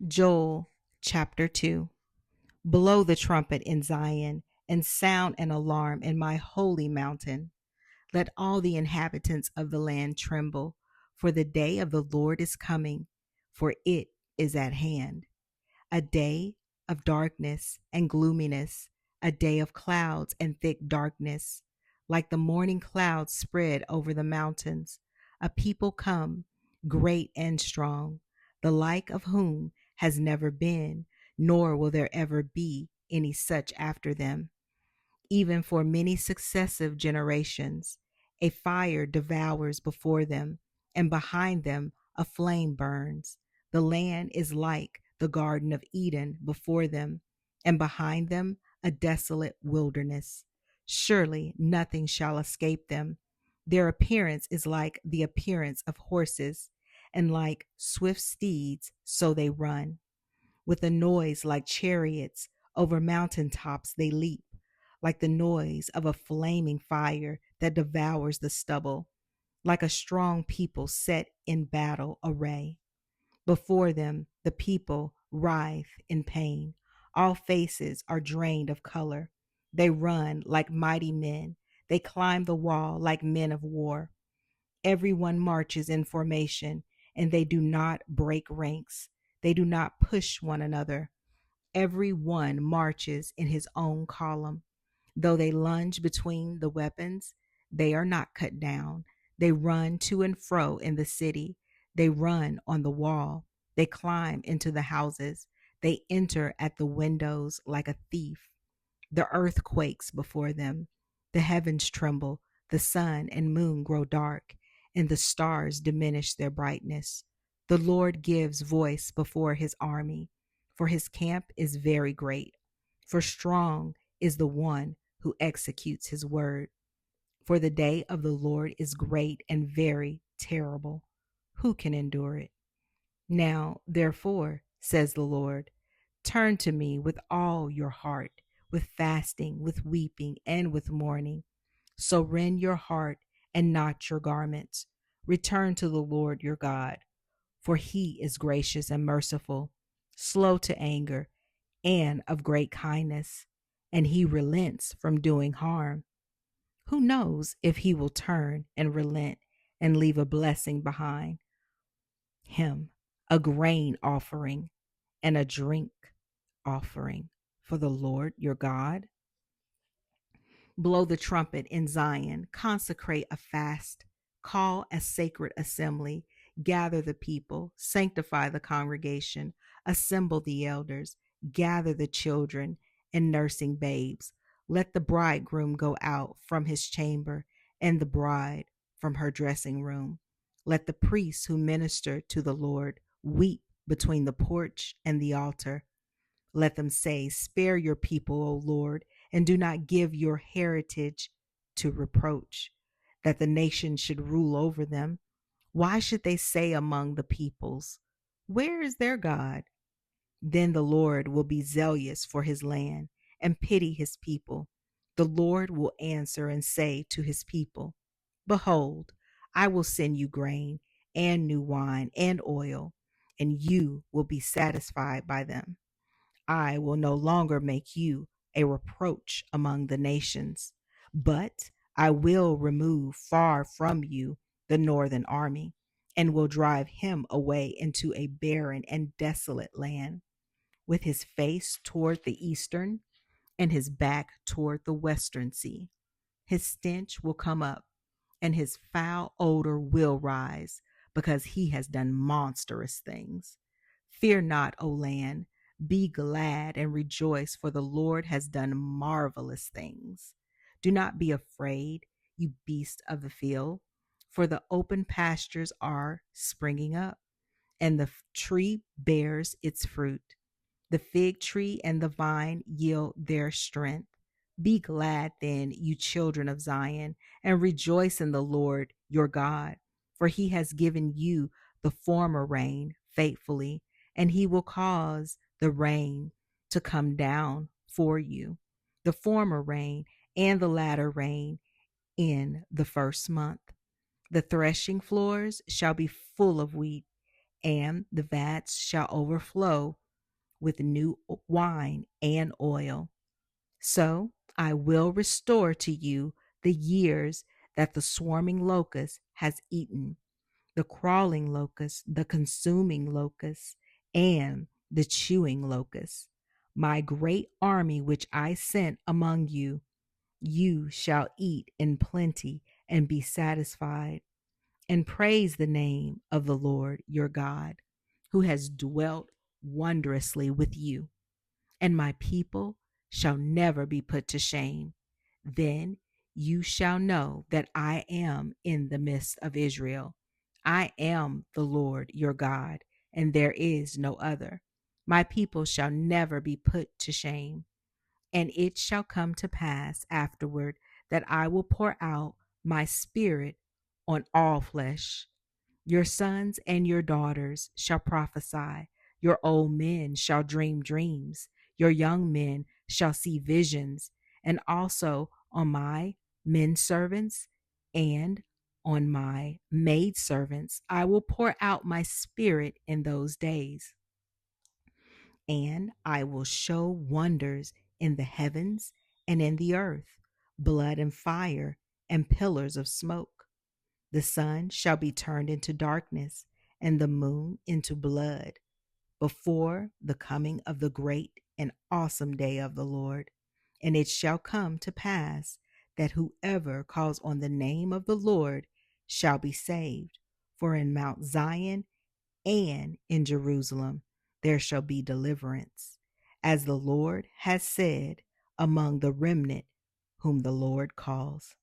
Joel chapter 2. Blow the trumpet in Zion and sound an alarm in my holy mountain. Let all the inhabitants of the land tremble, for the day of the Lord is coming, for it is at hand. A day of darkness and gloominess, a day of clouds and thick darkness, like the morning clouds spread over the mountains. A people come, great and strong, the like of whom has never been, nor will there ever be any such after them. Even for many successive generations, a fire devours before them, and behind them a flame burns. The land is like the Garden of Eden before them, and behind them a desolate wilderness. Surely nothing shall escape them. Their appearance is like the appearance of horses, and like swift steeds, so they run. With a noise like chariots, over mountain tops they leap, like the noise of a flaming fire that devours the stubble, like a strong people set in battle array. Before them, the people writhe in pain. All faces are drained of color. They run like mighty men. They climb the wall like men of war. Everyone marches in formation, and they do not break ranks. They do not push one another. Every one marches in his own column. Though they lunge between the weapons, they are not cut down. They run to and fro in the city. They run on the wall. They climb into the houses. They enter at the windows like a thief. The earth quakes before them. The heavens tremble. The sun and moon grow dark, and the stars diminish their brightness. The Lord gives voice before his army, for his camp is very great. For strong is the one who executes his word. For the day of the Lord is great and very terrible. Who can endure it? Now, therefore, says the Lord, turn to me with all your heart, with fasting, with weeping, and with mourning. So rend your heart and not your garments. Return to the Lord your God, for he is gracious and merciful, slow to anger, and of great kindness, and he relents from doing harm. Who knows if he will turn and relent and leave a blessing behind him, a grain offering and a drink offering for the Lord your God? Blow the trumpet in Zion, consecrate a fast, call a sacred assembly, gather the people, sanctify the congregation, assemble the elders, gather the children and nursing babes. Let the bridegroom go out from his chamber and the bride from her dressing room. Let the priests who minister to the Lord weep between the porch and the altar. Let them say, spare your people, O Lord, and do not give your heritage to reproach, that the nation should rule over them. Why should they say among the peoples, where is their God? Then the Lord will be zealous for his land and pity his people. The Lord will answer and say to his people, behold, I will send you grain and new wine and oil, and you will be satisfied by them. I will no longer make you a reproach among the nations, but I will remove far from you the northern army, and will drive him away into a barren and desolate land, with his face toward the eastern and his back toward the western sea. His stench will come up, and his foul odor will rise, because he has done monstrous things. Fear not, O land. Be glad and rejoice, for the Lord has done marvelous things. Do not be afraid, you beasts of the field, for the open pastures are springing up, and the tree bears its fruit. The fig tree and the vine yield their strength. Be glad then, you children of Zion, and rejoice in the Lord your God, for he has given you the former rain faithfully, and he will cause the rain to come down for you, the former rain and the latter rain in the first month. The threshing floors shall be full of wheat, and the vats shall overflow with new wine and oil. So I will restore to you the years that the swarming locust has eaten, the crawling locust, the consuming locust, and the chewing locust. My great army which I sent among you, you shall eat in plenty and be satisfied, and praise the name of the Lord your God, who has dwelt wondrously with you. And my people shall never be put to shame. Then you shall know that I am in the midst of Israel. I am the Lord your God, and there is no other. My people shall never be put to shame. And it shall come to pass afterward that I will pour out my spirit on all flesh. Your sons and your daughters shall prophesy. Your old men shall dream dreams. Your young men shall see visions. And also on my men servants and on my maid servants, I will pour out my spirit in those days. And I will show wonders in the heavens and in the earth, blood and fire and pillars of smoke. The sun shall be turned into darkness and the moon into blood before the coming of the great and awesome day of the Lord. And it shall come to pass that whoever calls on the name of the Lord shall be saved. For in Mount Zion and in Jerusalem there shall be deliverance, as the Lord has said, among the remnant whom the Lord calls.